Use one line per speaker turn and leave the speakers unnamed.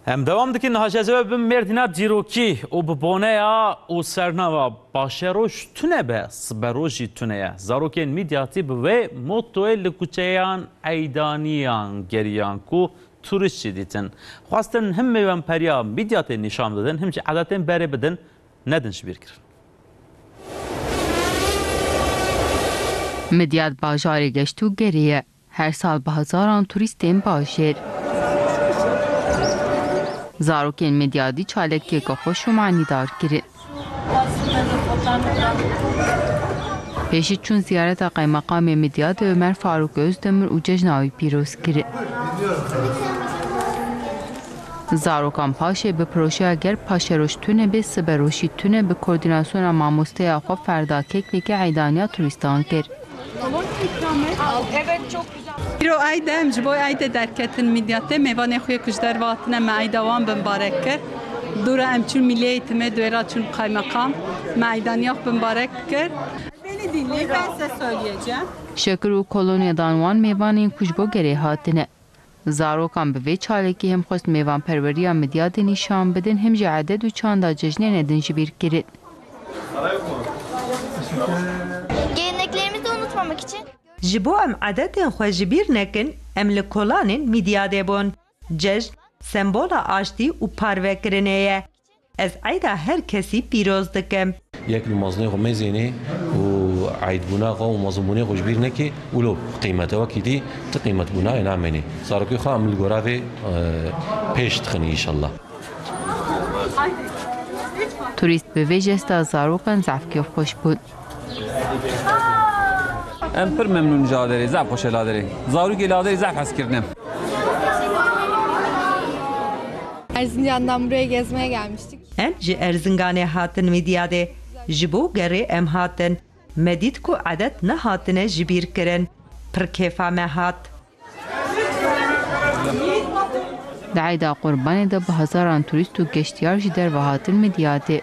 Em devam dikin haşezeve bin merdina ciroki o bibonaya o sernava başeroş tüne be sberoji tüneye zarokên midyatî bi ve motoyê li kuçeyan eydaniyan geriyan ku turist jî dîtin. Xwastin him mêvenperiya midyatê nîşan bidin him jî edetên berê bidin nedin ji bîr kirin.
Midyat bajarê geşt û geriye. Her sal bi hezaran turîstên bajêr. Zarokên midyadî çalekiyeke xweş û manîdar kirin. Pêşî çûn ziyareta Qaymeqamê Midyatê Ömer Faruk Özdemir û cejna wî pîroz kirin. Zarokan paşê bi projeya ger paşeroş tune bi siberoşî tune bi koordinasyona mamosteya xwe ferda keklekê eydaniya turistan kir.
Evet çok güzel.
Biro ayda em ji bo ayda derketin midyatê mêvanê xwe ku ji dervatine me ayda wan bin barek kir. Dora em çûn Millî Eğitimê dwêra çûn Qaymeqam me eydaniya xwe bin barek kir. Beni dinleyin ben size söyleyeceğim.
Şekir û kolonyadan wan mêvanên ku ji bo gerê hatine. Zarokan bi vê çalekî hem xwest mêvanperweriya midyatê nîşan bidin hem jî edet û çanda cejnên edin ji bîr kirin.
Geleneklerimizi unutmamak için.
Ji bo em edetên xwe ji bîr nekin, em li kolanên midyadê bûn. Cejn, sembola aştî û parvekirinê ye. Ez eyda her kesî pîroz dikim.
یک المازنه خو میزینی و عید بنا خو مازمونه خوش بیر نکی ولو قیمته وقتی تی قیمت بنا نامنی سارکی خو عمل گرافه پیش تخنی ان شاء الله.
Turist bi vê jesta zarokan zefkê xweş bûn.
Em pir memnûn ji aderê, zaf xweş aderê. Zarokê li aderê zaf hez kirinem.
Erzincan'dan buraya gezmeye gelmiştik.
Em ji Erzinganê hatin midyadê. Ji bo gerê em hatin. Me dît ku edet nehatine ji bîr kirin. Pir kêfa me hat.
Di eyda qurbanê de bi hezaran turîst û geştyar ji derve hatin midyatê.